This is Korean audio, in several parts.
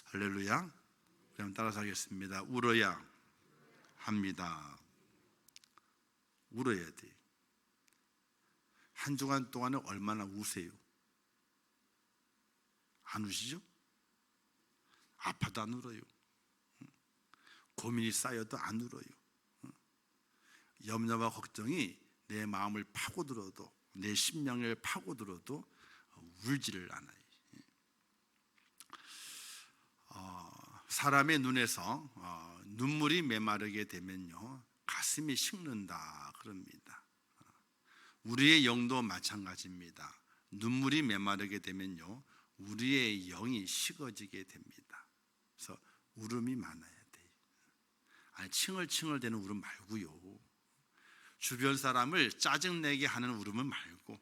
할렐루야. 그럼 따라서 하겠습니다. 울어야 합니다. 울어야 돼. 한 주간 동안에 얼마나 우세요? 안 우시죠? 아파도 안 울어요. 고민이 쌓여도 안 울어요. 염려와 걱정이 내 마음을 파고들어도, 내 심령을 파고들어도 울지를 않아요. 사람의 눈에서 눈물이 메마르게 되면요, 가슴이 식는다 그럽니다. 우리의 영도 마찬가지입니다. 눈물이 메마르게 되면요, 우리의 영이 식어지게 됩니다. 그래서 울음이 많아야 돼요. 아니, 칭얼칭얼대는 울음 말고요, 주변 사람을 짜증내게 하는 울음은 말고,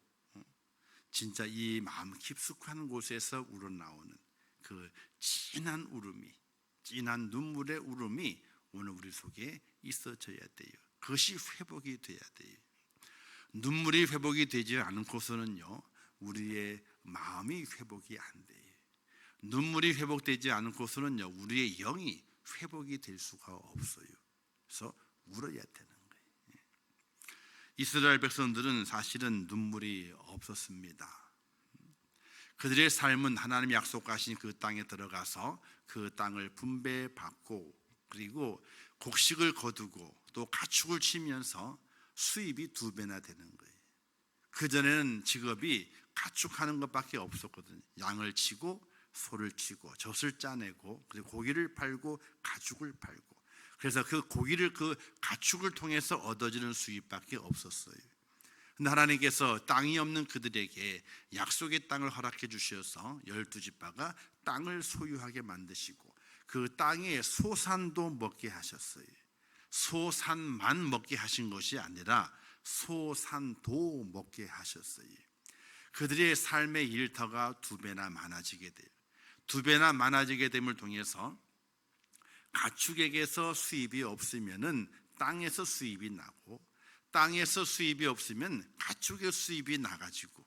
진짜 이 마음 깊숙한 곳에서 우러나오는 그 진한 울음이, 진한 눈물의 울음이 오늘 우리 속에 있어져야 돼요. 그것이 회복이 돼야 돼요. 눈물이 회복이 되지 않고서는요, 우리의 마음이 회복이 안 돼요. 눈물이 회복되지 않고서는요, 우리의 영이 회복이 될 수가 없어요. 그래서 울어야 되는 거예요. 이스라엘 백성들은 사실은 눈물이 없었습니다. 그들의 삶은 하나님 약속하신 그 땅에 들어가서 그 땅을 분배받고, 그리고 곡식을 거두고 또 가축을 치면서 수입이 2배나 되는 거예요. 그전에는 직업이 가축하는 것밖에 없었거든요. 양을 치고 소를 치고 젖을 짜내고, 그리고 고기를 팔고 가축을 팔고, 그래서 그 고기를, 그 가축을 통해서 얻어지는 수입밖에 없었어요. 근데 하나님께서 땅이 없는 그들에게 약속의 땅을 허락해 주셔서 12지파가 땅을 소유하게 만드시고, 그 땅에 소산도 먹게 하셨어요. 소산만 먹게 하신 것이 아니라 소산도 먹게 하셨어요. 그들의 삶의 일터가 2배나 많아지게 돼요. 2배나 많아지게 됨을 통해서 가축에게서 수입이 없으면은 땅에서 수입이 나고, 땅에서 수입이 없으면 가축의 수입이 나가지고,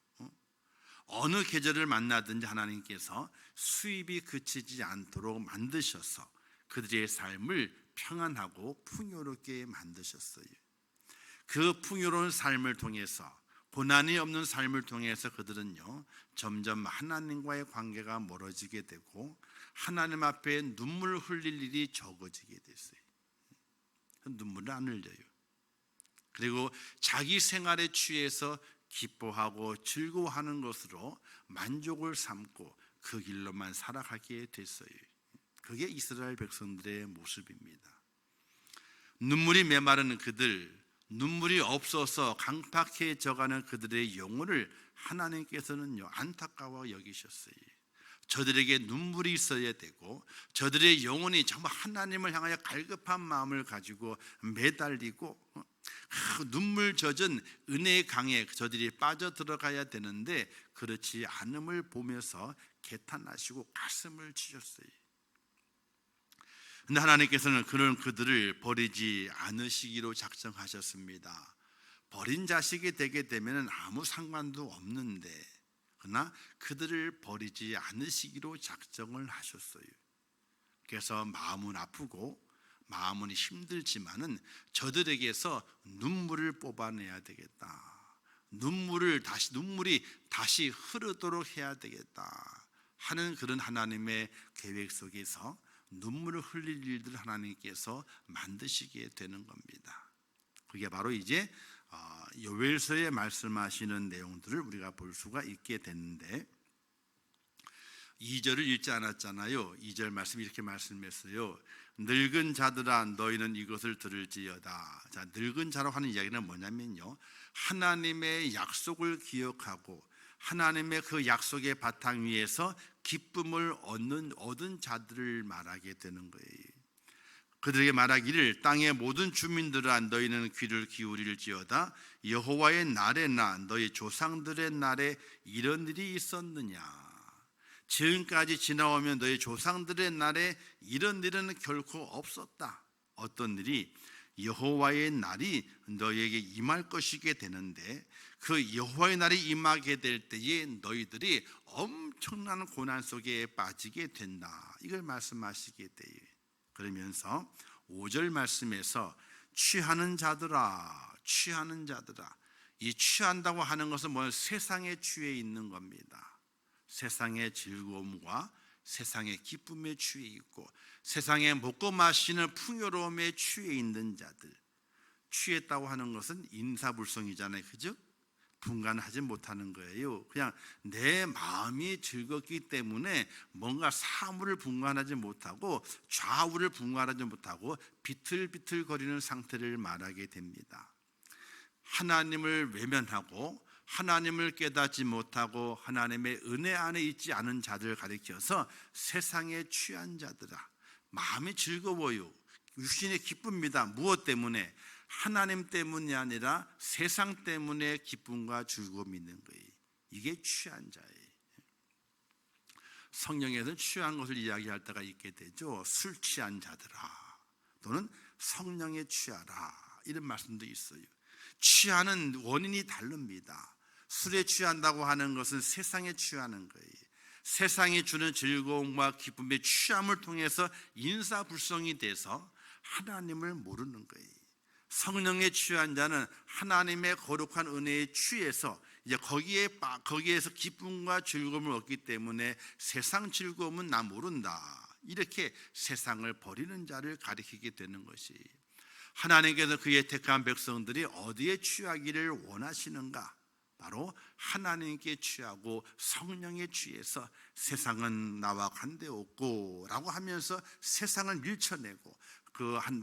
어느 계절을 만나든지 하나님께서 수입이 그치지 않도록 만드셔서 그들의 삶을 평안하고 풍요롭게 만드셨어요. 그 풍요로운 삶을 통해서, 고난이 없는 삶을 통해서 그들은요, 점점 하나님과의 관계가 멀어지게 되고 하나님 앞에 눈물 흘릴 일이 적어지게 됐어요. 눈물을 안 흘려요. 그리고 자기 생활에 취해서 기뻐하고 즐거워하는 것으로 만족을 삼고 그 길로만 살아가게 됐어요. 그게 이스라엘 백성들의 모습입니다. 눈물이 메마르는 그들, 눈물이 없어서 강팍해져가는 그들의 영혼을 하나님께서는요, 안타까워 여기셨어요. 저들에게 눈물이 있어야 되고, 저들의 영혼이 정말 하나님을 향하여 갈급한 마음을 가지고 매달리고, 눈물 젖은 은혜의 강에 저들이 빠져 들어가야 되는데 그렇지 않음을 보면서 개탄하시고 가슴을 치셨어요. 근데 하나님께서는 그런 그들을 버리지 않으시기로 작정하셨습니다. 버린 자식이 되게 되면 아무 상관도 없는데, 그러나 그들을 버리지 않으시기로 작정을 하셨어요. 그래서 마음은 아프고 마음은 힘들지만은 저들에게서 눈물을 뽑아내야 되겠다. 눈물이 다시 흐르도록 해야 되겠다 하는 그런 하나님의 계획 속에서 눈물을 흘릴 일들을 하나님께서 만드시게 되는 겁니다. 그게 바로 이제 요엘서에 말씀하시는 내용들을 우리가 볼 수가 있게 됐는데, 2절을 읽지 않았잖아요. 2절 말씀 이렇게 말씀했어요. 늙은 자들아 너희는 이것을 들을지어다. 자, 늙은 자라고 하는 이야기는 뭐냐면요, 하나님의 약속을 기억하고 하나님의 그 약속의 바탕 위에서 기쁨을 얻은 자들을 말하게 되는 거예요. 그들에게 말하기를 땅의 모든 주민들아 너희는 귀를 기울일지어다. 여호와의 날에나 너희 조상들의 날에 이런 일이 있었느냐. 지금까지 지나오면 너희 조상들의 날에 이런 일은 결코 없었다. 어떤 일이? 여호와의 날이 너희에게 임할 것이게 되는데 그 여호와의 날이 임하게 될 때에 너희들이 엄청난 고난 속에 빠지게 된다. 이걸 말씀하시게 돼요. 그러면서 5절 말씀에서 취하는 자들아, 취하는 자들아. 이 취한다고 하는 것은 뭐 세상에 취해 있는 겁니다. 세상의 즐거움과 세상의 기쁨에 취해 있고 세상에 먹고 마시는 풍요로움에 취해 있는 자들. 취했다고 하는 것은 인사불성이잖아요, 그죠? 분간하지 못하는 거예요. 그냥 내 마음이 즐겁기 때문에 뭔가 사물을 분간하지 못하고 좌우를 분간하지 못하고 비틀비틀거리는 상태를 말하게 됩니다. 하나님을 외면하고 하나님을 깨닫지 못하고 하나님의 은혜 안에 있지 않은 자들을 가리켜서 세상에 취한 자들아, 마음이 즐거워요. 육신이 기쁩니다. 무엇 때문에? 하나님 때문이 아니라 세상 때문에 기쁨과 즐거움이 있는 거예요. 이게 취한 자예요. 성경에서 취한 것을 이야기할 때가 있게 되죠. 술 취한 자들아, 또는 성령에 취하라, 이런 말씀도 있어요. 취하는 원인이 다릅니다. 술에 취한다고 하는 것은 세상에 취하는 거예요. 세상이 주는 즐거움과 기쁨의 취함을 통해서 인사불성이 돼서 하나님을 모르는 거예요. 성령에 취한 자는 하나님의 거룩한 은혜에 취해서 이제 거기에서 기쁨과 즐거움을 얻기 때문에 세상 즐거움은 나 모른다, 이렇게 세상을 버리는 자를 가리키게 되는 것이, 하나님께서 그의 택한 백성들이 어디에 취하기를 원하시는가? 바로 하나님께 취하고 성령에 취해서 세상은 나와 관계없고 라고 하면서 세상을 밀쳐내고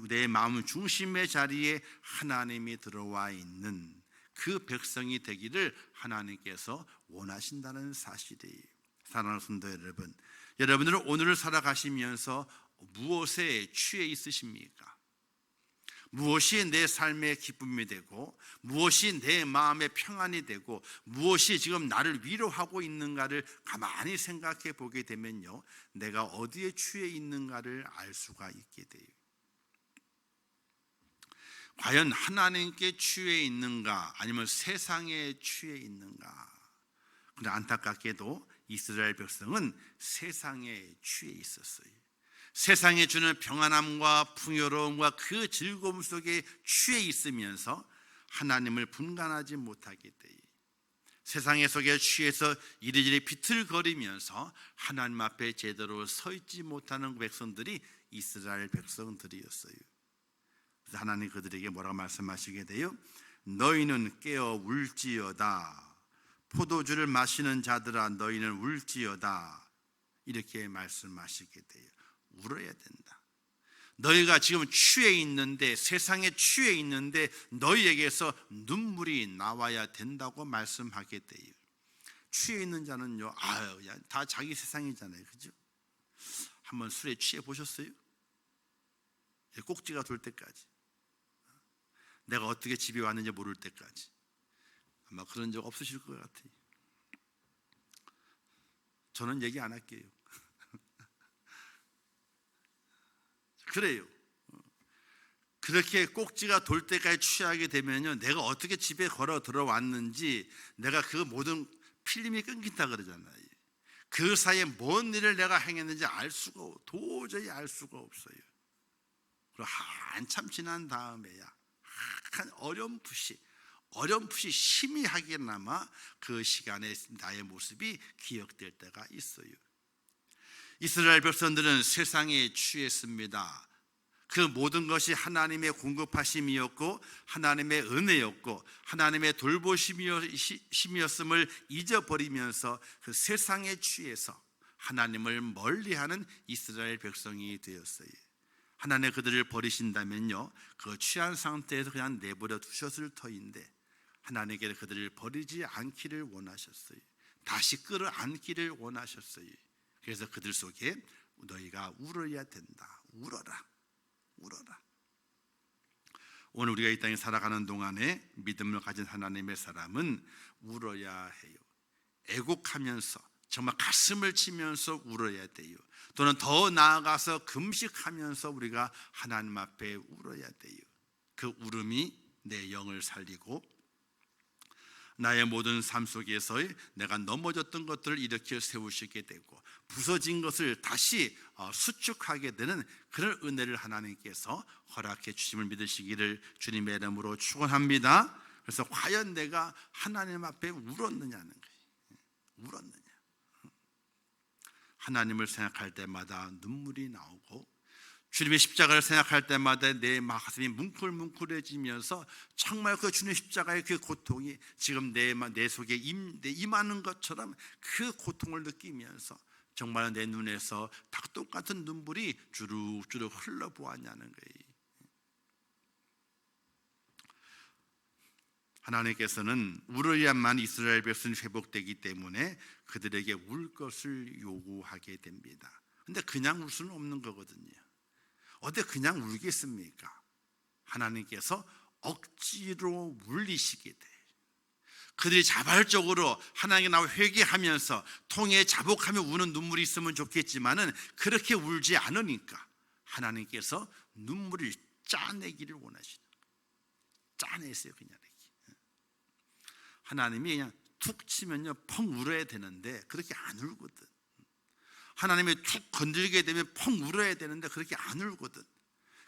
내 마음 중심의 자리에 하나님이 들어와 있는 그 백성이 되기를 하나님께서 원하신다는 사실이에요. 사랑하는 성도 여러분, 여러분들은 오늘을 살아가시면서 무엇에 취해 있으십니까? 무엇이 내 삶의 기쁨이 되고 무엇이 내 마음의 평안이 되고 무엇이 지금 나를 위로하고 있는가를 가만히 생각해 보게 되면요, 내가 어디에 취해 있는가를 알 수가 있게 돼요. 과연 하나님께 취해 있는가 아니면 세상에 취해 있는가? 그런데 안타깝게도 이스라엘 백성은 세상에 취해 있었어요. 세상에 주는 평안함과 풍요로움과 그 즐거움 속에 취해 있으면서 하나님을 분간하지 못하게 돼요. 세상의 속에 취해서 이리저리 비틀거리면서 하나님 앞에 제대로 서 있지 못하는 백성들이 이스라엘 백성들이었어요. 그래서 하나님 그들에게 뭐라고 말씀하시게 돼요? 너희는 깨어 울지어다. 포도주를 마시는 자들아, 너희는 울지어다. 이렇게 말씀하시게 돼요. 울어야 된다. 너희가 지금 취해 있는데, 세상에 취해 있는데 너희에게서 눈물이 나와야 된다고 말씀하게 돼요. 취해 있는 자는요, 다 자기 세상이잖아요, 그죠? 한번 술에 취해 보셨어요? 꼭지가 돌 때까지, 내가 어떻게 집에 왔는지 모를 때까지. 아마 그런 적 없으실 것 같아요. 저는 얘기 안 할게요. 그래요. 그렇게 꼭지가 돌 때까지 취하게 되면요, 내가 어떻게 집에 걸어 들어왔는지, 내가 그 모든 필름이 끊긴다 그러잖아요. 그 사이에 뭔 일을 내가 행했는지 도저히 알 수가 없어요. 그리고 한참 지난 다음에야 어렴풋이 희미하게나마 그 시간에 나의 모습이 기억될 때가 있어요. 이스라엘 백성들은 세상에 취했습니다. 그 모든 것이 하나님의 공급하심이었고 하나님의 은혜였고 하나님의 돌보심이었음을 잊어버리면서 그 세상에 취해서 하나님을 멀리하는 이스라엘 백성이 되었어요. 하나님 그들을 버리신다면요, 그 취한 상태에서 그냥 내버려 두셨을 터인데 하나님께서 그들을 버리지 않기를 원하셨어요. 다시 끌어안기를 원하셨어요. 그래서 그들 속에 너희가 울어야 된다. 울어라. 오늘 우리가 이 땅에 살아가는 동안에 믿음을 가진 하나님의 사람은 울어야 해요. 애곡하면서 정말 가슴을 치면서 울어야 돼요. 또는 더 나아가서 금식하면서 우리가 하나님 앞에 울어야 돼요. 그 울음이 내 영을 살리고 나의 모든 삶 속에서의 내가 넘어졌던 것들을 일으켜 세우시게 되고 부서진 것을 다시 수축하게 되는 그런 은혜를 하나님께서 허락해 주심을 믿으시기를 주님의 이름으로 축원합니다. 그래서 과연 내가 하나님 앞에 울었느냐는 거예요. 울었느냐. 하나님을 생각할 때마다 눈물이 나오고 주님의 십자가를 생각할 때마다 내 가슴이 뭉클뭉클해지면서 정말 그 주님의 십자가의 그 고통이 지금 내 속에 임하는 것처럼 그 고통을 느끼면서 정말 내 눈에서 닭똥 같은 눈물이 주룩주룩 흘러보았냐는 거예요. 하나님께서는 울어야만 이스라엘 백성이 회복되기 때문에 그들에게 울 것을 요구하게 됩니다. 근데 그냥 울 수는 없는 거거든요. 어디 그냥 울겠습니까? 하나님께서 억지로 물리시게 돼. 그들이 자발적으로 하나님께 나와 회개하면서 통해 자복하며 우는 눈물이 있으면 좋겠지만은 그렇게 울지 않으니까 하나님께서 눈물을 짜내기를 원하시는 거예요. 짜내세요, 그냥. 하나님이 그냥 툭 치면요 펑 울어야 되는데 그렇게 안 울거든. 하나님이 툭 건들게 되면 펑 울어야 되는데 그렇게 안 울거든.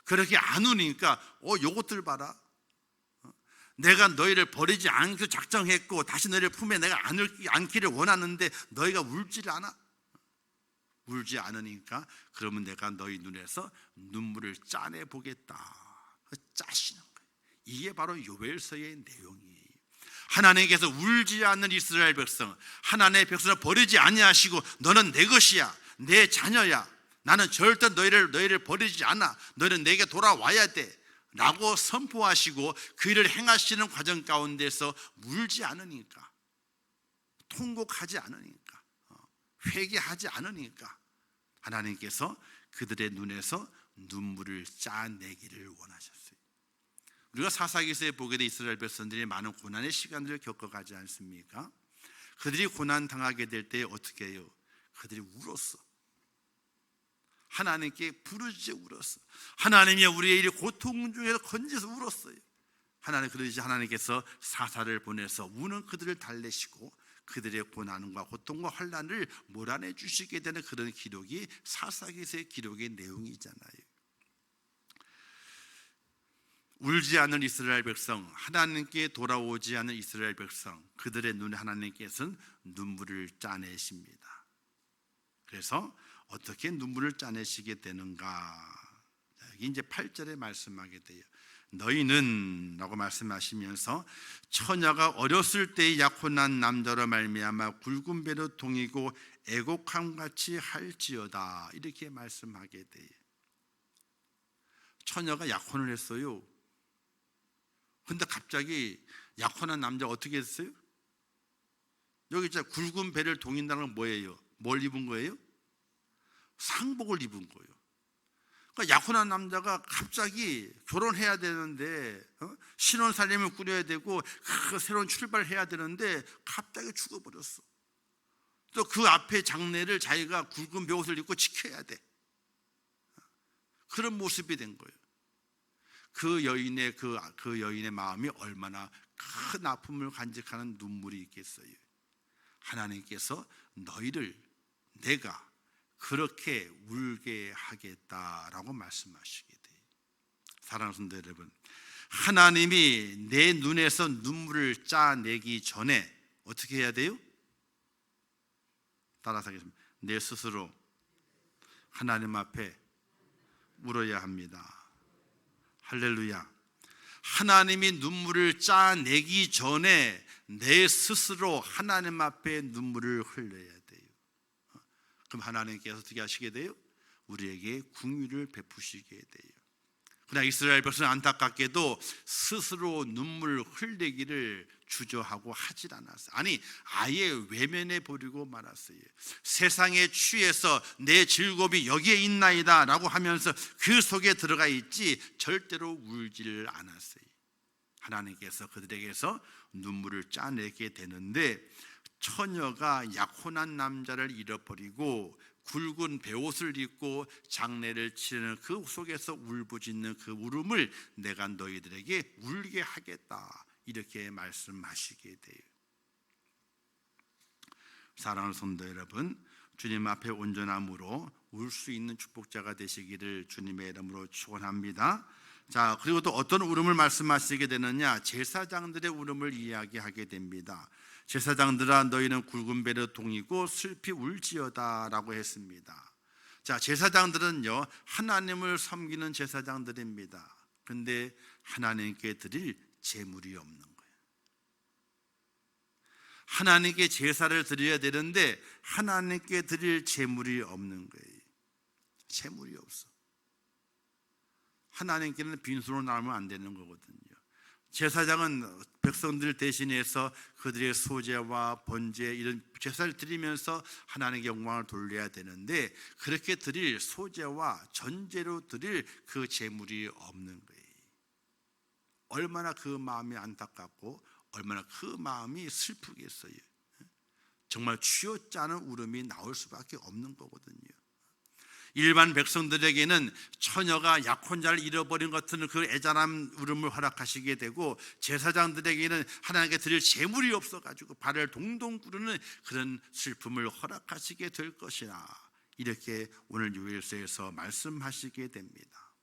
그렇게 안 우니까 요것들 봐라. 내가 너희를 버리지 않기로 작정했고 다시 너희를 품에 내가 안기를 원하는데 너희가 울질 않아. 울지 않으니까 그러면 내가 너희 눈에서 눈물을 짜내보겠다. 짜시는 거예요. 이게 바로 요엘서의 내용이에요. 하나님께서 울지 않는 이스라엘 백성, 하나님의 백성을 버리지 아니하시고 너는 내 것이야, 내 자녀야, 나는 절대 너희를 버리지 않아, 너희는 내게 돌아와야 돼 라고 선포하시고 그 일을 행하시는 과정 가운데서 울지 않으니까, 통곡하지 않으니까, 회개하지 않으니까 하나님께서 그들의 눈에서 눈물을 짜내기를 원하셨어요. 우리가 사사기서에 보게 돼 이스라엘 백성들이 많은 고난의 시간들을 겪어가지 않습니까? 그들이 고난 당하게 될 때 어떻게 해요? 그들이 울었어. 하나님께 부르짖어 울었어. 하나님이 우리의 이 고통 중에서 건져서 울었어요. 그러지 하나님께서 사사를 보내서 우는 그들을 달래시고 그들의 고난과 고통과 환난을 몰아내 주시게 되는 그런 기록이 사사기서의 기록의 내용이잖아요. 울지 않는 이스라엘 백성, 하나님께 돌아오지 않는 이스라엘 백성, 그들의 눈에 하나님께서는 눈물을 짜내십니다. 그래서 어떻게 눈물을 짜내시게 되는가? 여기 이제 8절에 말씀하게 돼요. 너희는 라고 말씀하시면서 처녀가 어렸을 때의 약혼한 남자로 말미암아 굵은 배로 동이고 애곡함같이 할지어다, 이렇게 말씀하게 돼요. 처녀가 약혼을 했어요. 근데 갑자기 약혼한 남자가 어떻게 했어요? 여기 진짜 굵은 배를 동인다는 건 뭐예요? 뭘 입은 거예요? 상복을 입은 거예요. 그러니까 약혼한 남자가 갑자기 결혼해야 되는데 신혼살림을 꾸려야 되고 새로운 출발을 해야 되는데 갑자기 죽어버렸어. 또 그 앞에 장례를 자기가 굵은 벼옷을 입고 지켜야 돼. 그런 모습이 된 거예요. 그 여인의 마음이 얼마나 큰 아픔을 간직하는 눈물이 있겠어요. 하나님께서 너희를 내가 그렇게 울게 하겠다라고 말씀하시게 돼요. 사랑하는 성도 여러분, 하나님이 내 눈에서 눈물을 짜내기 전에 어떻게 해야 돼요? 따라서 하겠습니다. 내 스스로 하나님 앞에 울어야 합니다. 할렐루야. 하나님이 눈물을 짜내기 전에 내 스스로 하나님 앞에 눈물을 흘려야 돼요. 그럼 하나님께서 어떻게 하시게 돼요? 우리에게 긍휼을 베푸시게 돼요. 그러나 이스라엘 백성은 안타깝게도 스스로 눈물 흘리기를 주저하고 하질 않았어요. 아니, 아예 외면해 버리고 말았어요. 세상에 취해서 내 즐거움이 여기에 있나이다 라고 하면서 그 속에 들어가 있지 절대로 울지를 않았어요. 하나님께서 그들에게서 눈물을 짜내게 되는데 처녀가 약혼한 남자를 잃어버리고 굵은 베옷을 입고 장례를 치르는 그 속에서 울부짖는 그 울음을 내가 너희들에게 울게 하겠다, 이렇게 말씀하시게 돼요. 사랑하는 성도 여러분, 주님 앞에 온전함으로 울 수 있는 축복자가 되시기를 주님의 이름으로 축원합니다. 자, 그리고 또 어떤 울음을 말씀하시게 되느냐? 제사장들의 울음을 이야기하게 됩니다. 제사장들아, 너희는 굵은 배를 동이고 슬피 울지어다 라고 했습니다. 자, 제사장들은요, 하나님을 섬기는 제사장들입니다. 그런데 하나님께 드릴 제물이 없는 거예요. 하나님께 제사를 드려야 되는데 하나님께 드릴 제물이 없는 거예요. 제물이 없어. 하나님께는 빈손으로 나오면 안 되는 거거든요. 제사장은 백성들 대신해서 그들의 소제와 번제 이런 제사를 드리면서 하나님께 영광을 돌려야 되는데 그렇게 드릴 소제와 전제로 드릴 그 제물이 없는 거예요. 얼마나 그 마음이 안타깝고 얼마나 그 마음이 슬프겠어요. 정말 쥐어짜는 울음이 나올 수밖에 없는 거거든요. 일반 백성들에게는 처녀가 약혼자를 잃어버린 것 같은 그 애잔한 울음을 허락하시게 되고, 제사장들에게는 하나님께 드릴 제물이 없어가지고 발을 동동 구르는 그런 슬픔을 허락하시게 될 것이라, 이렇게 오늘 요일서에서 말씀하시게 됩니다.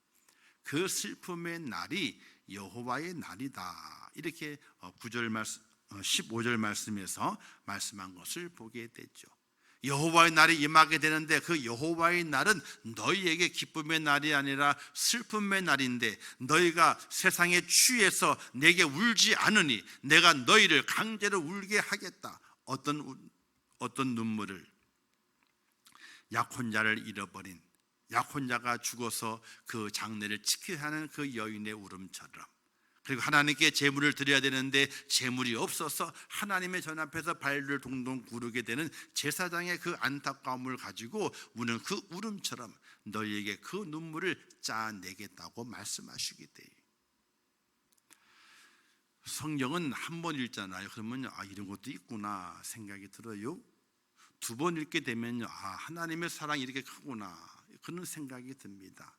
그 슬픔의 날이 여호와의 날이다, 이렇게 15절 말씀에서 말씀한 것을 보게 되죠. 여호와의 날이 임하게 되는데 그 여호와의 날은 너희에게 기쁨의 날이 아니라 슬픔의 날인데, 너희가 세상에 취해서 내게 울지 않으니 내가 너희를 강제로 울게 하겠다. 어떤 눈물을? 약혼자를 잃어버린, 약혼자가 죽어서 그 장례를 지켜야 하는 그 여인의 울음처럼, 그리고 하나님께 제물을 드려야 되는데 제물이 없어서 하나님의 전 앞에서 발을 동동 구르게 되는 제사장의 그 안타까움을 가지고 우는 그 울음처럼 너희에게 그 눈물을 짜내겠다고 말씀하시게 돼요. 성경은 한 번 읽잖아요. 그러면 이런 것도 있구나 생각이 들어요. 두 번 읽게 되면요, 하나님의 사랑이 이렇게 크구나, 그런 생각이 듭니다.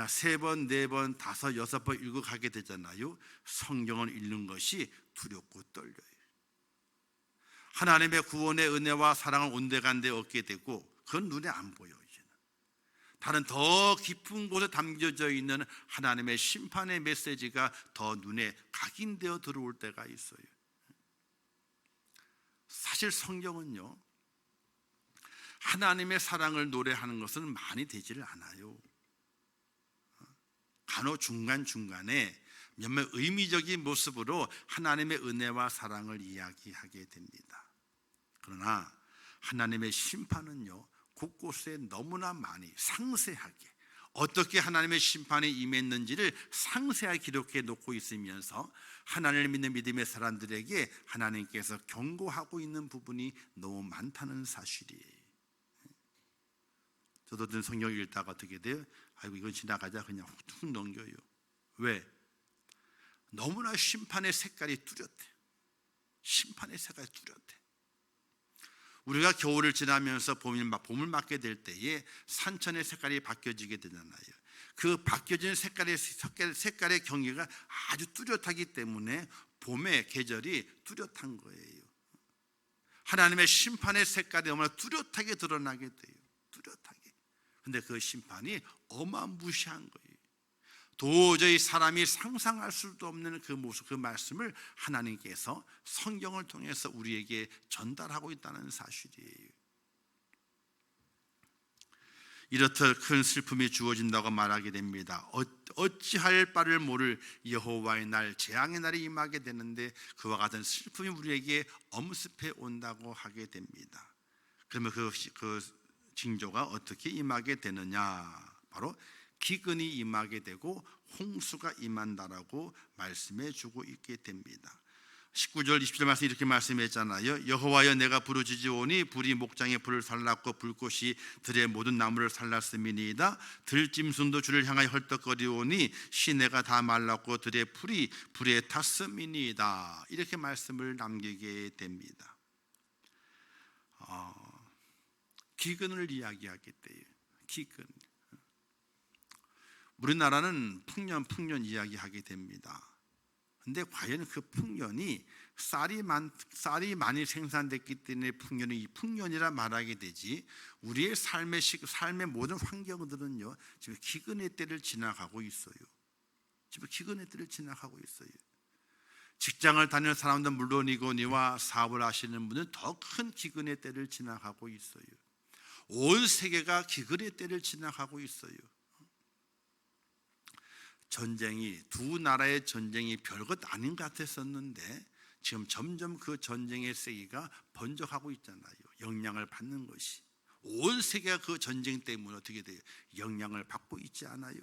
세 번, 네 번, 다섯, 여섯 번 읽어가게 되잖아요. 성경을 읽는 것이 두렵고 떨려요. 하나님의 구원의 은혜와 사랑을 온데간데 얻게 되고, 그건 눈에 안 보여. 이제는 다른 더 깊은 곳에 담겨져 있는 하나님의 심판의 메시지가 더 눈에 각인되어 들어올 때가 있어요. 사실 성경은요, 하나님의 사랑을 노래하는 것은 많이 되지를 않아요. 간혹 중간중간에 몇몇 의미적인 모습으로 하나님의 은혜와 사랑을 이야기하게 됩니다. 그러나 하나님의 심판은요, 곳곳에 너무나 많이 상세하게 어떻게 하나님의 심판이 임했는지를 상세하게 기록해 놓고 있으면서 하나님을 믿는 믿음의 사람들에게 하나님께서 경고하고 있는 부분이 너무 많다는 사실이에요. 저도 성경 읽다가 어떻게 돼요? 아이고, 이건 지나가자 그냥 훅 넘겨요. 왜? 너무나 심판의 색깔이 뚜렷해. 심판의 색깔이 뚜렷해. 우리가 겨울을 지나면서 봄을 맞게 될 때에 산천의 색깔이 바뀌어지게 되잖아요. 그 바뀌어진 색깔의 경계가 아주 뚜렷하기 때문에 봄의 계절이 뚜렷한 거예요. 하나님의 심판의 색깔이 너무나 뚜렷하게 드러나게 돼요. 뚜렷하게. 근데 그 심판이 어마무시한 거예요. 도저히 사람이 상상할 수도 없는 그 모습, 그 말씀을 하나님께서 성경을 통해서 우리에게 전달하고 있다는 사실이에요. 이렇듯 큰 슬픔이 주어진다고 말하게 됩니다. 어찌할 바를 모를 여호와의 날, 재앙의 날이 임하게 되는데 그와 같은 슬픔이 우리에게 엄습해 온다고 하게 됩니다. 그러면 그 징조가 어떻게 임하게 되느냐? 바로 기근이 임하게 되고 홍수가 임한다라고 말씀해 주고 있게 됩니다. 19절 20절 말씀 이렇게 말씀했잖아요. 여호와여, 내가 부르짖으오니 불이 목장에 불을 살랐고 불꽃이 들의 모든 나무를 살랐음이니이다. 들짐승도 주를 향하여 헐떡거리오니 시내가 다 말랐고 들의 풀이 불에 탔음이니이다. 이렇게 말씀을 남기게 됩니다. 기근을 이야기하게 돼요. 기근. 우리나라는 풍년 이야기하게 됩니다. 근데 과연 그 풍년이 쌀이 많이 생산됐기 때문에 이 풍년이라 말하게 되지, 우리의 삶의 모든 환경들은요 지금 기근의 때를 지나가고 있어요. 지금 기근의 때를 지나가고 있어요. 직장을 다니는 사람들 물론이거니와 사업을 하시는 분은 더 큰 기근의 때를 지나가고 있어요. 온 세계가 기근의 때를 지나가고 있어요. 두 나라의 전쟁이 별것 아닌 것 같았었는데 지금 점점 그 전쟁의 세기가 번져가고 있잖아요. 영향을 받는 것이. 온 세계가 그 전쟁 때문에 어떻게 돼요? 영향을 받고 있지 않아요?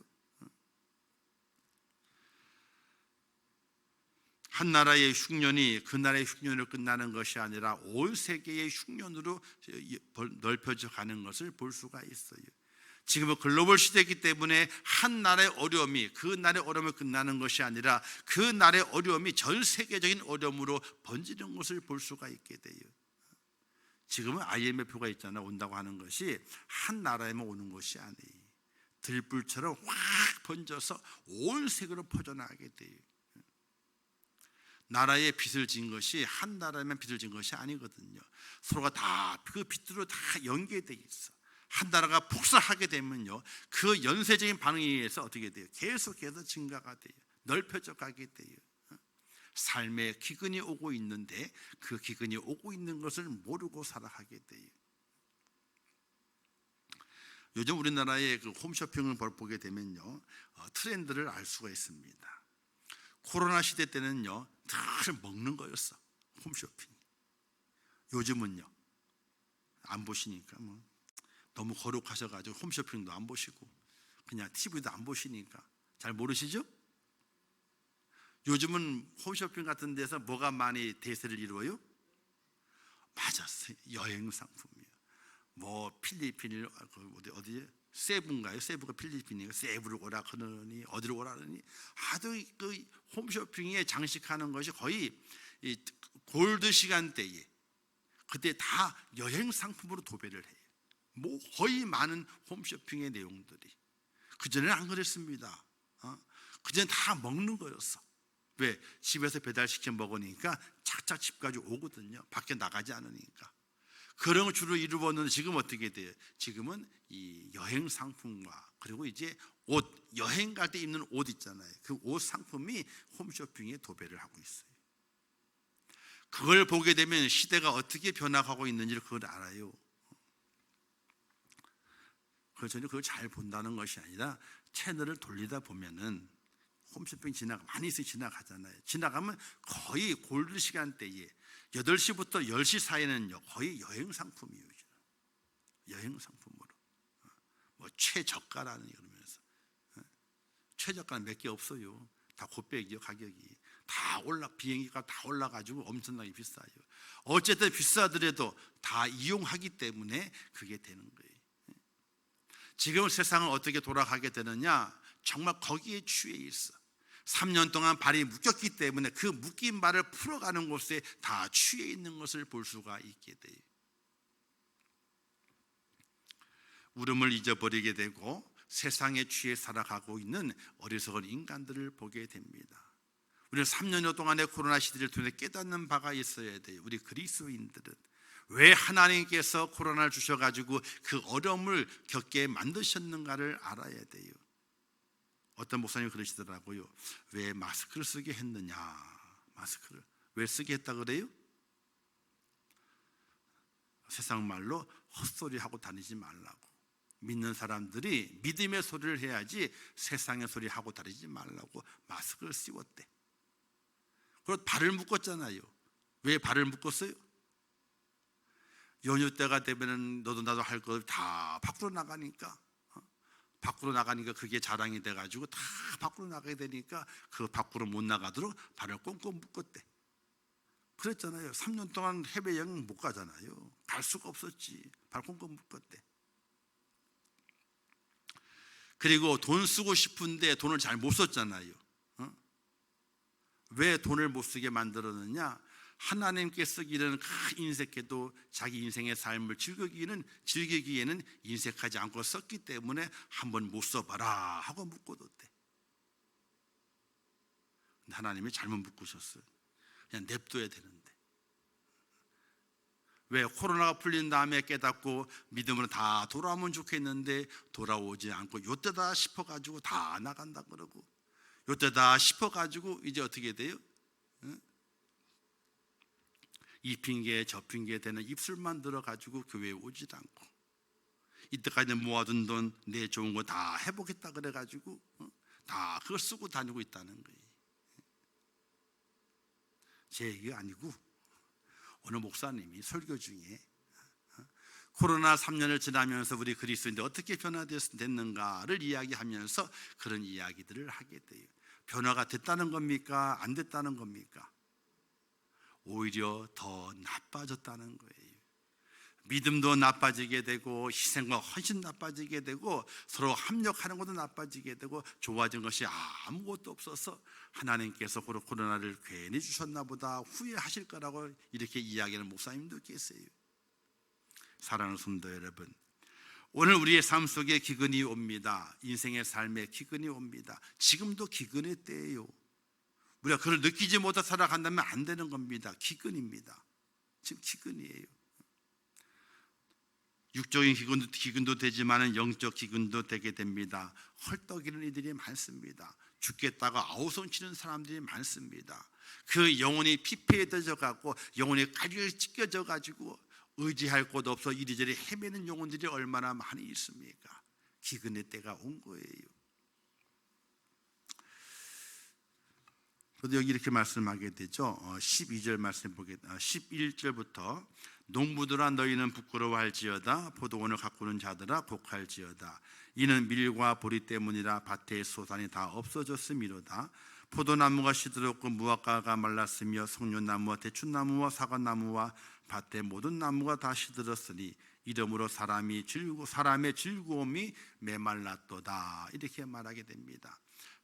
한 나라의 흉년이 그 나라의 흉년으로 끝나는 것이 아니라 온 세계의 흉년으로 넓혀져 가는 것을 볼 수가 있어요. 지금은 글로벌 시대이기 때문에 한 나라의 어려움이 그 나라의 어려움이 끝나는 것이 아니라 그 나라의 어려움이 전 세계적인 어려움으로 번지는 것을 볼 수가 있게 돼요. 지금은 IMF가 있잖아요. 온다고 하는 것이 한 나라에만 오는 것이 아니에요. 들불처럼 확 번져서 온 세계로 퍼져나가게 돼요. 나라에 빚을 진 것이 한 나라에만 빚을 진 것이 아니거든요. 서로가 다 그 빚으로 다 연계되어 있어. 한 나라가 폭삭하게 되면요 그 연쇄적인 반응에 의해서 어떻게 돼요? 계속해서 증가가 돼요. 넓혀져 가게 돼요. 삶에 기근이 오고 있는데 그 기근이 오고 있는 것을 모르고 살아가게 돼요. 요즘 우리나라의 그 홈쇼핑을 보게 되면요 트렌드를 알 수가 있습니다. 코로나 시대 때는요 늘 먹는 거였어, 홈쇼핑. 요즘은요 안 보시니까 너무 거룩하셔가지고 홈쇼핑도 안 보시고 그냥 TV도 안 보시니까 잘 모르시죠? 요즘은 홈쇼핑 같은 데서 뭐가 많이 대세를 이루어요? 맞았어요. 여행 상품이요. 뭐 필리핀 어디 세부인가요? 세부가 필리핀이에요. 세부를 오라 그러니 어디로 오라느니 하도 그 홈쇼핑에 장식하는 것이 거의 이 골드 시간대에 그때 다 여행 상품으로 도배를 해요. 뭐 거의 많은 홈쇼핑의 내용들이. 그전에는 안 그랬습니다. 그전엔 다 먹는 거였어. 왜? 집에서 배달시켜 먹으니까 착착 집까지 오거든요. 밖에 나가지 않으니까. 그런 걸 주로 이루었는데 지금 어떻게 돼요? 지금은 이 여행 상품과 그리고 이제 옷, 여행 갈 때 입는 옷 있잖아요. 그 옷 상품이 홈쇼핑에 도배를 하고 있어요. 그걸 보게 되면 시대가 어떻게 변화하고 있는지를 그걸 알아요. 그래서 저는 그걸 잘 본다는 것이 아니라 채널을 돌리다 보면은 홈쇼핑 많이 지나가잖아요. 지나가면 거의 골드 시간대에 8시부터 10시 사이는요 거의 여행 상품이에요. 여행 상품으로 뭐 최저가라는 그러면서 최저가는 몇 개 없어요. 다 곱빼기요. 가격이 다 비행기가 다 올라가지고 엄청나게 비싸요. 어쨌든 비싸더라도 다 이용하기 때문에 그게 되는 거예요. 지금 세상은 어떻게 돌아가게 되느냐? 정말 거기에 취해 있어. 3년 동안 발이 묶였기 때문에 그 묶인 발을 풀어가는 곳에 다 취해 있는 것을 볼 수가 있게 돼요. 울음을 잊어버리게 되고 세상에 취해 살아가고 있는 어리석은 인간들을 보게 됩니다. 우리는 3년여 동안의 코로나 시대를 통해 깨닫는 바가 있어야 돼요. 우리 그리스도인들은 왜 하나님께서 코로나를 주셔가지고 그 어려움을 겪게 만드셨는가를 알아야 돼요. 어떤 목사님이 그러시더라고요. 왜 마스크를 쓰게 했느냐? 마스크를 왜 쓰게 했다 그래요? 세상 말로 헛소리 하고 다니지 말라고. 믿는 사람들이 믿음의 소리를 해야지 세상의 소리 하고 다니지 말라고 마스크를 씌웠대. 그리고 발을 묶었잖아요. 왜 발을 묶었어요? 연휴 때가 되면은 너도 나도 할 거 다 밖으로 나가니까 그게 자랑이 돼가지고 다 밖으로 나가게 되니까 그 밖으로 못 나가도록 발을 꽁꽁 묶었대. 그랬잖아요. 3년 동안 해외여행 못 가잖아요. 갈 수가 없었지. 발 꽁꽁 묶었대. 그리고 돈 쓰고 싶은데 돈을 잘 못 썼잖아요. 왜 돈을 못 쓰게 만들었느냐? 하나님께 쓰기는 큰 인색해도 자기 인생의 삶을 즐기기에는 인색하지 않고 썼기 때문에 한번 못 써봐라 하고 묶어뒀대. 근데 하나님이 잘못 묶으셨어요. 그냥 냅둬야 되는데. 왜? 코로나가 풀린 다음에 깨닫고 믿음으로 다 돌아오면 좋겠는데 돌아오지 않고 요때다 싶어가지고 다 나간다 그러고, 요때다 싶어가지고 이제 어떻게 돼요? 이 핑계 저 핑계 되는 입술만 들어가지고 교회에 오지도 않고, 이때까지 모아둔 돈 내 좋은 거 다 해보겠다 그래가지고 다 그걸 쓰고 다니고 있다는 거예요. 제 얘기가 아니고 어느 목사님이 설교 중에 코로나 3년을 지나면서 우리 그리스도인들 어떻게 변화됐는가를 이야기하면서 그런 이야기들을 하게 돼요. 변화가 됐다는 겁니까? 안 됐다는 겁니까? 오히려 더 나빠졌다는 거예요. 믿음도 나빠지게 되고 희생과 헌신 나빠지게 되고 서로 합력하는 것도 나빠지게 되고 좋아진 것이 아무것도 없어서 하나님께서 코로나를 괜히 주셨나 보다 후회하실 거라고 이렇게 이야기하는 목사님도 계세요. 사랑하는 성도 여러분, 오늘 우리의 삶 속에 기근이 옵니다. 인생의 삶에 기근이 옵니다. 지금도 기근의 때예요. 우리가 그걸 느끼지 못해 살아간다면 안 되는 겁니다. 기근입니다. 지금 기근이에요. 육적인 기근도 되지만 영적 기근도 되게 됩니다. 헐떡이는 이들이 많습니다. 죽겠다고 아우성치는 사람들이 많습니다. 그 영혼이 피폐해져 갖고 영혼이 가지고 찢겨져 가지고 의지할 곳 없어 이리저리 헤매는 영혼들이 얼마나 많이 있습니까? 기근의 때가 온 거예요. 저도 여기 이렇게 말씀하게 되죠. 12절 말씀 보겠습니다. 11절부터 농부들아 너희는 부끄러워할지어다 포도원을 가꾸는 자들아 복할지어다 이는 밀과 보리 때문이라 밭의 소산이 다 없어졌음이로다 포도나무가 시들었고 무화과가 말랐으며 석류나무와 대추나무와 사과나무와 밭의 모든 나무가 다 시들었으니 이러므로 사람의 즐거움이 메말랐도다 이렇게 말하게 됩니다.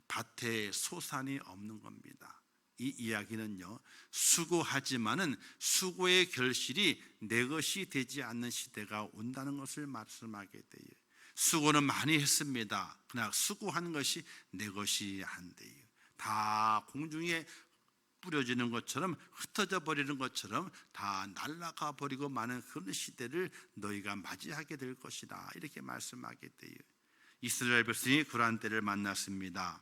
밭에 소산이 없는 겁니다. 이 이야기는요, 수고하지만은 수고의 결실이 내 것이 되지 않는 시대가 온다는 것을 말씀하게 돼요. 수고는 많이 했습니다. 그러나 수고한 것이 내 것이 안 돼요. 다 공중에 뿌려지는 것처럼 흩어져 버리는 것처럼 다 날아가 버리고 마는 그런 시대를 너희가 맞이하게 될 것이다 이렇게 말씀하게 돼요. 이스라엘 백성이 그러한 때를 만났습니다.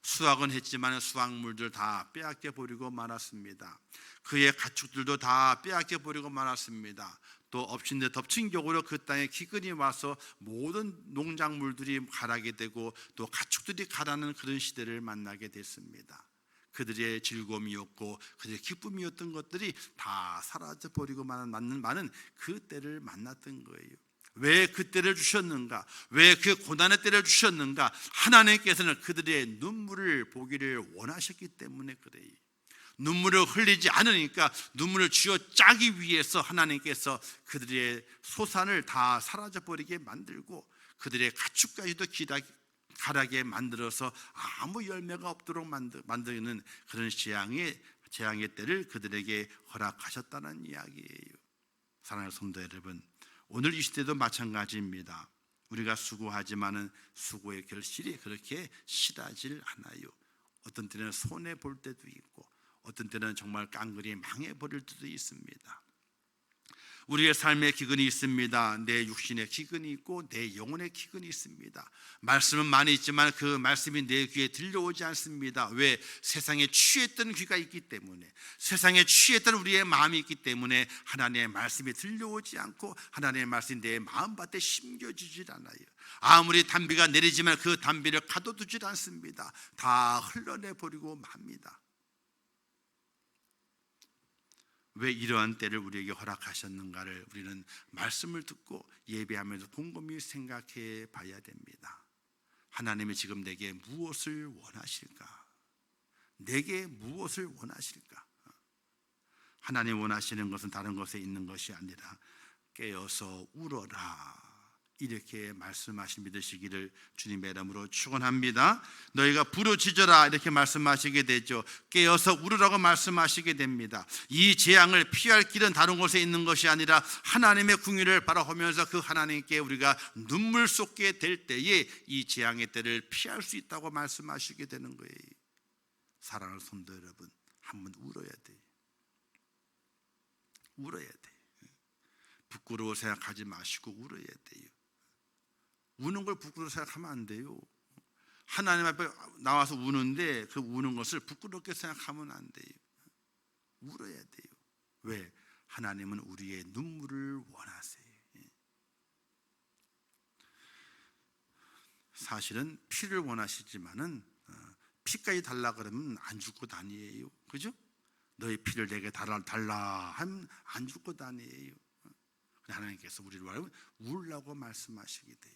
수확은 했지만 수확물들 다 빼앗겨 버리고 말았습니다. 그의 가축들도 다 빼앗겨 버리고 말았습니다. 또 엎친 데 덮친 격으로 그 땅에 기근이 와서 모든 농작물들이 가라게 되고 또 가축들이 가라는 그런 시대를 만나게 됐습니다. 그들의 즐거움이었고 그들의 기쁨이었던 것들이 다 사라져 버리고 마는 그 때를 만났던 거예요. 왜 그 때를 주셨는가? 왜 그 고난의 때를 주셨는가? 하나님께서는 그들의 눈물을 보기를 원하셨기 때문에 그래요. 눈물을 흘리지 않으니까 눈물을 쥐어 짜기 위해서 하나님께서 그들의 소산을 다 사라져 버리게 만들고 그들의 가축까지도 가라게 만들어서 아무 열매가 없도록 만드는 그런 재앙의 때를 그들에게 허락하셨다는 이야기예요. 사랑하는 성도 여러분, 오늘 이 시대도 마찬가지입니다. 우리가 수고하지만은 수고의 결실이 그렇게 실하질 않아요. 어떤 때는 손해 볼 때도 있고 어떤 때는 정말 깡그리 망해버릴 때도 있습니다. 우리의 삶에 기근이 있습니다. 내 육신의 기근이 있고 내 영혼의 기근이 있습니다. 말씀은 많이 있지만 그 말씀이 내 귀에 들려오지 않습니다. 왜? 세상에 취했던 귀가 있기 때문에, 세상에 취했던 우리의 마음이 있기 때문에 하나님의 말씀이 들려오지 않고 하나님의 말씀이 내 마음밭에 심겨지질 않아요. 아무리 단비가 내리지만 그 단비를 가둬두질 않습니다. 다 흘러내버리고 맙니다. 왜 이러한 때를 우리에게 허락하셨는가를 우리는 말씀을 듣고 예배하면서 곰곰이 생각해 봐야 됩니다. 하나님이 지금 내게 무엇을 원하실까? 내게 무엇을 원하실까? 하나님 원하시는 것은 다른 것에 있는 것이 아니라 깨어서 울어라, 이렇게 말씀하시 믿으시기를 주님의 이름으로 축원합니다. 너희가 부르짖어라 이렇게 말씀하시게 되죠. 깨어서 울으라고 말씀하시게 됩니다. 이 재앙을 피할 길은 다른 곳에 있는 것이 아니라 하나님의 궁유를 바라보면서 그 하나님께 우리가 눈물 쏟게 될 때에 이 재앙의 때를 피할 수 있다고 말씀하시게 되는 거예요. 사랑하는 성도 여러분, 한번 울어야 돼요. 울어야 돼요. 부끄러워 생각하지 마시고 울어야 돼요. 우는 걸 부끄러워 생각하면 안 돼요. 하나님 앞에 나와서 우는데 그 우는 것을 부끄럽게 생각하면 안 돼요. 울어야 돼요. 왜? 하나님은 우리의 눈물을 원하세요. 사실은 피를 원하시지만은 피까지 달라 그러면 안 줄 것 아니에요. 그죠? 너의 피를 내게 달라 하면 안 줄 것 아니에요. 하나님께서 우리를 바라보면 울라고 말씀하시게 돼요.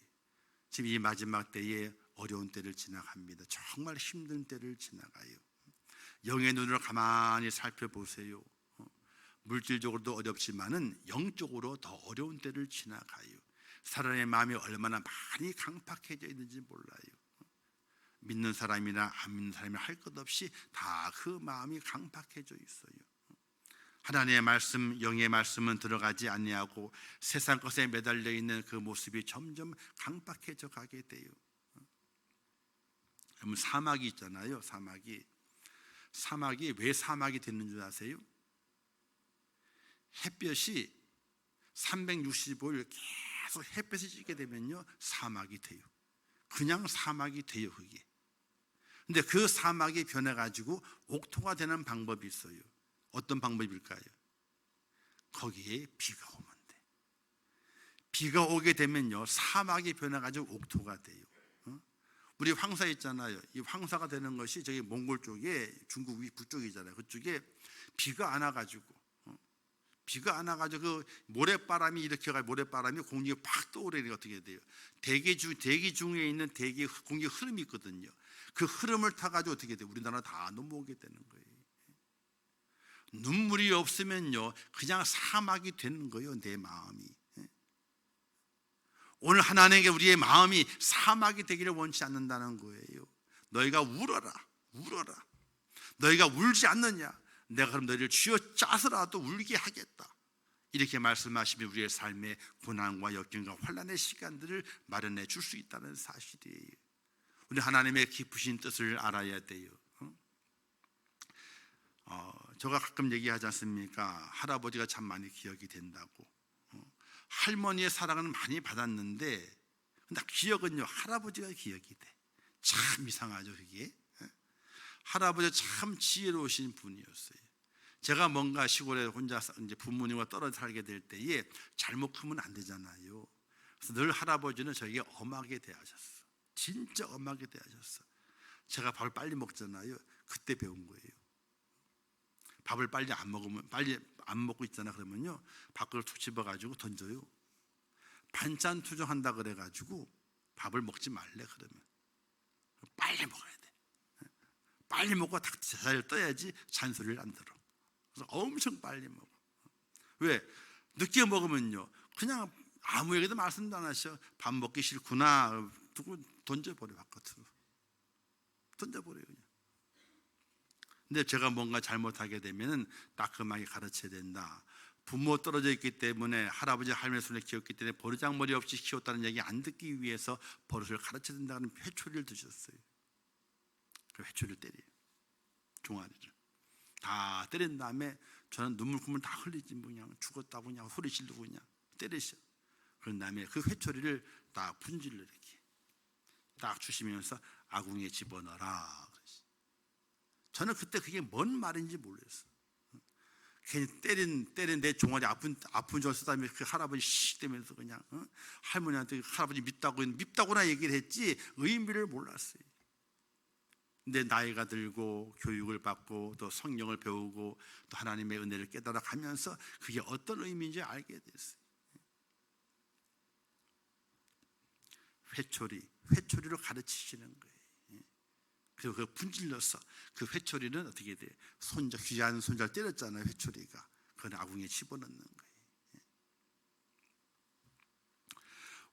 지금 이 마지막 때에 어려운 때를 지나갑니다. 정말 힘든 때를 지나가요. 영의 눈으로 가만히 살펴보세요. 물질적으로도 어렵지만은 영적으로 더 어려운 때를 지나가요. 사람의 마음이 얼마나 많이 강팍해져 있는지 몰라요. 믿는 사람이나 안 믿는 사람이 할 것 없이 다 그 마음이 강팍해져 있어요. 하나님의 말씀, 영의 말씀은 들어가지 아니하고 세상 것에 매달려 있는 그 모습이 점점 강박해져 가게 돼요. 그러면 사막이 있잖아요. 사막이 왜 사막이 되는 줄 아세요? 햇볕이 365일 계속 햇볕이 찌게 되면요 사막이 돼요. 그냥 사막이 돼요. 그게. 근데 그 사막이 변해가지고 옥토가 되는 방법이 있어요. 어떤 방법일까요? 거기에 비가 오면 돼. 비가 오게 되면요 사막이 변해가지고 옥토가 돼요. 우리 황사 있잖아요. 이 황사가 되는 것이 저기 몽골 쪽에 중국 북쪽이잖아요. 그쪽에 비가 안 와가지고 그 모래바람이 일으켜가 모래바람이 공기가 팍 떠오르니까 어떻게 돼요? 대기 중에 있는 공기 흐름이 있거든요. 그 흐름을 타가지고 어떻게 돼요? 우리나라 다 넘어오게 되는 거예요. 눈물이 없으면요 그냥 사막이 되는 거예요. 내 마음이. 오늘 하나님께 우리의 마음이 사막이 되기를 원치 않는다는 거예요. 너희가 울어라. 너희가 울지 않느냐? 내가 그럼 너희를 쥐어짜서라도 울게 하겠다. 이렇게 말씀하시면 우리의 삶에 고난과 역경과 환난의 시간들을 마련해 줄 수 있다는 사실이에요. 우리 하나님의 깊으신 뜻을 알아야 돼요. 제가 가끔 얘기하지 않습니까? 할아버지가 참 많이 기억이 된다고. 할머니의 사랑은 많이 받았는데 근데 기억은요 할아버지가 기억이 돼. 참 이상하죠 그게. 할아버지 참 지혜로우신 분이었어요. 제가 뭔가 시골에 혼자 이제 부모님과 떨어져 살게 될 때에 잘못 크면 안 되잖아요. 그래서 늘 할아버지는 저에게 엄하게 대하셨어. 진짜 엄하게 대하셨어. 제가 밥을 빨리 먹잖아요. 그때 배운 거예요. 밥을 빨리 안 먹고 있잖아 그러면요 밥그릇 툭 집어가지고 던져요. 반찬 투정한다 그래가지고 밥을 먹지 말래 그러면 빨리 먹어야 돼. 빨리 먹고 딱 제자리를 떠야지 잔소리를 안 들어. 그래서 엄청 빨리 먹어. 왜? 늦게 먹으면요 그냥 아무에게도 말씀도 안 하셔. 밥 먹기 싫구나 두고 던져버려. 바깥으로 던져버려요 그냥. 근데 제가 뭔가 잘못하게 되면은 따끔하게 가르쳐야 된다. 부모 떨어져 있기 때문에 할아버지 할머니 손에 키웠기 때문에 버르장머리 없이 키웠다는 얘기 안 듣기 위해서 버릇을 가르쳐야 된다는 회초리를 드셨어요. 그 회초리를 때려요. 종아리를 다 때린 다음에 저는 눈물구멍 다 흘리지 그냥 죽었다고 그냥 소리 지르고 그냥 때리셔. 그런 다음에 그 회초리를 딱 분질로 이렇게 딱 주시면서 아궁이에 집어넣어라. 저는 그때 그게 뭔 말인지 몰랐어요. 괜히 때린 내 종아리 아픈 줄 쓰다며 그 할아버지 씨 되면서 그냥 할머니한테 할아버지 밉다고나 얘기를 했지 의미를 몰랐어요. 근데 나이가 들고 교육을 받고 또 성경을 배우고 또 하나님의 은혜를 깨달아 가면서 그게 어떤 의미인지 알게 됐어요. 회초리로 가르치시는 거예요. 그리고 그 분질러서 그 회초리는 어떻게 돼? 귀한 손자를 때렸잖아요. 회초리가 그건 아궁이에 집어넣는 거예요.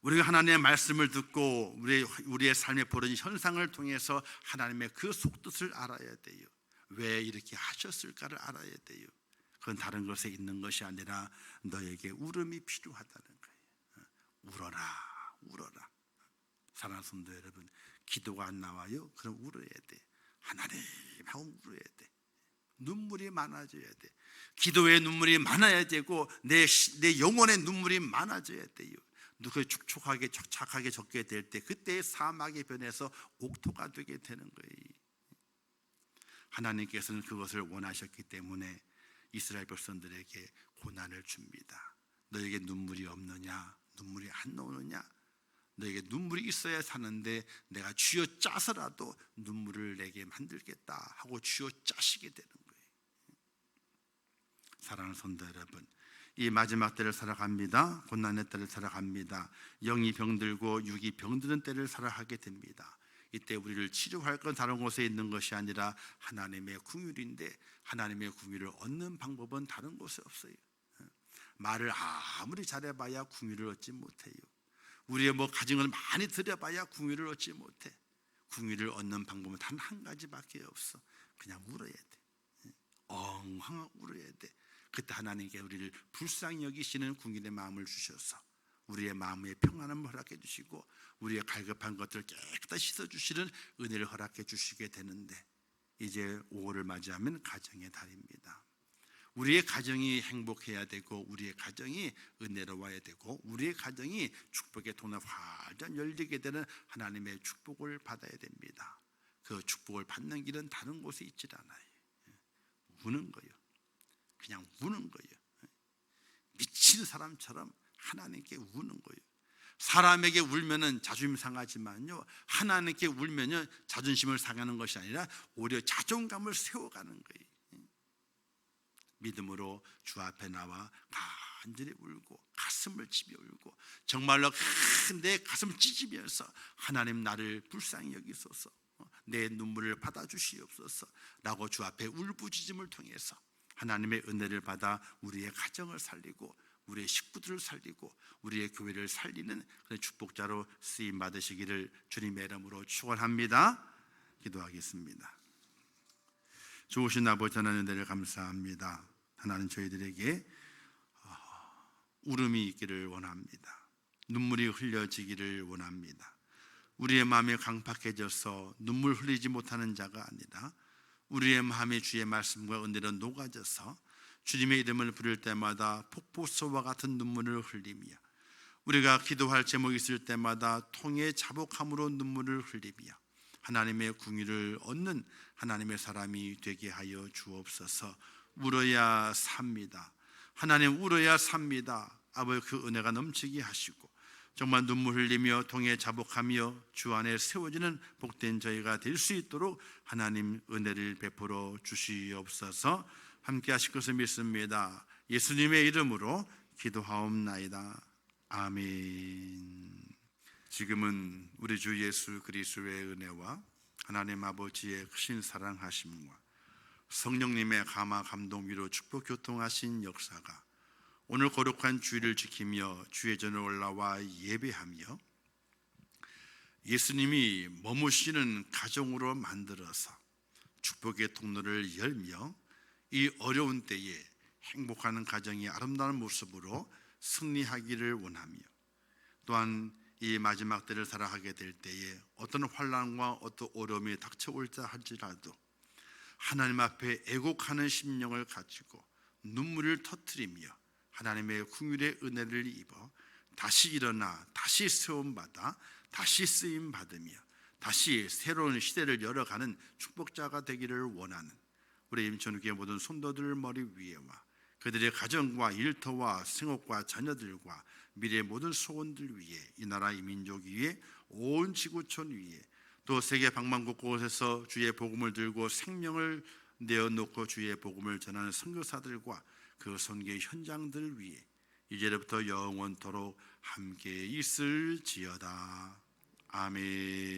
우리가 하나님의 말씀을 듣고 우리의 삶에 벌어진 현상을 통해서 하나님의 그 속뜻을 알아야 돼요. 왜 이렇게 하셨을까를 알아야 돼요. 그건 다른 것에 있는 것이 아니라 너에게 울음이 필요하다는 거예요. 울어라. 사랑하는 성도 여러분, 기도가 안 나와요? 그럼 울어야 돼. 하나님 하고 울어야 돼. 눈물이 많아져야 돼. 기도에 눈물이 많아야 되고 내 영혼의 눈물이 많아져야 돼요. 그 축축하게 착하게 적게 될 때 그때 사막이 변해서 옥토가 되게 되는 거예요. 하나님께서는 그것을 원하셨기 때문에 이스라엘 백성들에게 고난을 줍니다. 너에게 눈물이 없느냐? 눈물이 안 나오느냐? 너에게 눈물이 있어야 사는데 내가 쥐어 짜서라도 눈물을 내게 만들겠다 하고 쥐어 짜시게 되는 거예요. 사랑하는 성도 여러분, 이 마지막 때를 살아갑니다. 고난의 때를 살아갑니다. 영이 병들고 육이 병드는 때를 살아가게 됩니다. 이때 우리를 치료할 건 다른 곳에 있는 것이 아니라 하나님의 긍휼인데 하나님의 긍휼을 얻는 방법은 다른 곳에 없어요. 말을 아무리 잘해봐야 긍휼을 얻지 못해요. 우리의 가정을 많이 들여봐야 긍휼을 얻지 못해. 긍휼을 얻는 방법은 단 한 가지밖에 없어. 그냥 울어야 돼. 엉엉 울어야 돼. 그때 하나님께 우리를 불쌍히 여기시는 긍휼의 마음을 주셔서 우리의 마음의 평안함을 허락해 주시고 우리의 갈급한 것들을 깨끗이 씻어주시는 은혜를 허락해 주시게 되는데, 이제 5월을 맞이하면 가정의 달입니다. 우리의 가정이 행복해야 되고 우리의 가정이 은혜로워야 되고 우리의 가정이 축복의 통로 활짝 열리게 되는 하나님의 축복을 받아야 됩니다. 그 축복을 받는 길은 다른 곳에 있질 않아요. 우는 거예요. 그냥 우는 거예요. 미친 사람처럼 하나님께 우는 거예요. 사람에게 울면은 자존심 상하지만요, 하나님께 울면요 자존심을 상하는 것이 아니라 오히려 자존감을 세워가는 거예요. 믿음으로 주 앞에 나와 간절히 울고 가슴을 치며 울고 정말로 내 가슴을 찢으면서 하나님 나를 불쌍히 여기소서, 내 눈물을 받아주시옵소서 라고 주 앞에 울부짖음을 통해서 하나님의 은혜를 받아 우리의 가정을 살리고 우리의 식구들을 살리고 우리의 교회를 살리는 그런 축복자로 쓰임 받으시기를 주님의 이름으로 축원합니다. 기도하겠습니다. 좋으신 아버지 하나님 은혜를 감사합니다. 하나님 저희들에게 울음이 있기를 원합니다. 눈물이 흘려지기를 원합니다. 우리의 마음이 강팍해져서 눈물 흘리지 못하는 자가 아니라 우리의 마음이 주의 말씀과 은혜로 녹아져서 주님의 이름을 부를 때마다 폭포수와 같은 눈물을 흘리며 우리가 기도할 제목이 있을 때마다 통에 자복함으로 눈물을 흘리며 하나님의 긍휼을 얻는 하나님의 사람이 되게 하여 주옵소서. 울어야 삽니다. 하나님 울어야 삽니다. 아버지 그 은혜가 넘치게 하시고 정말 눈물 흘리며 통에 자복하며 주 안에 세워지는 복된 저희가 될 수 있도록 하나님 은혜를 베풀어 주시옵소서. 함께 하실 것을 믿습니다. 예수님의 이름으로 기도하옵나이다. 아멘. 지금은 우리 주 예수 그리스도의 은혜와 하나님 아버지의 크신 사랑하심과 성령님의 감화 감동 위로 축복 교통하신 역사가 오늘 거룩한 주일을 지키며 주의 전에 올라와 예배하며 예수님이 머무시는 가정으로 만들어서 축복의 통로를 열며 이 어려운 때에 행복하는 가정이 아름다운 모습으로 승리하기를 원하며 또한 이 마지막 때를 살아가게 될 때에 어떤 환난과 어떤 어려움이 닥쳐올자 할지라도 하나님 앞에 애곡하는 심령을 가지고 눈물을 터뜨리며 하나님의 긍휼의 은혜를 입어 다시 일어나 다시 세움받아 다시 쓰임받으며 다시 새로운 시대를 열어가는 축복자가 되기를 원하는 우리 임천국의 모든 성도들 머리 위에와 그들의 가정과 일터와 생업과 자녀들과 미래의 모든 소원들 위에 이 나라 이 민족 위에 온 지구촌 위에 또 세계 방방곡 곳에서 주의 복음을 들고 생명을 내어놓고 주의 복음을 전하는 선교사들과 그 선교의 현장들 위에 이제부터 영원토록 함께 있을지어다. 아멘.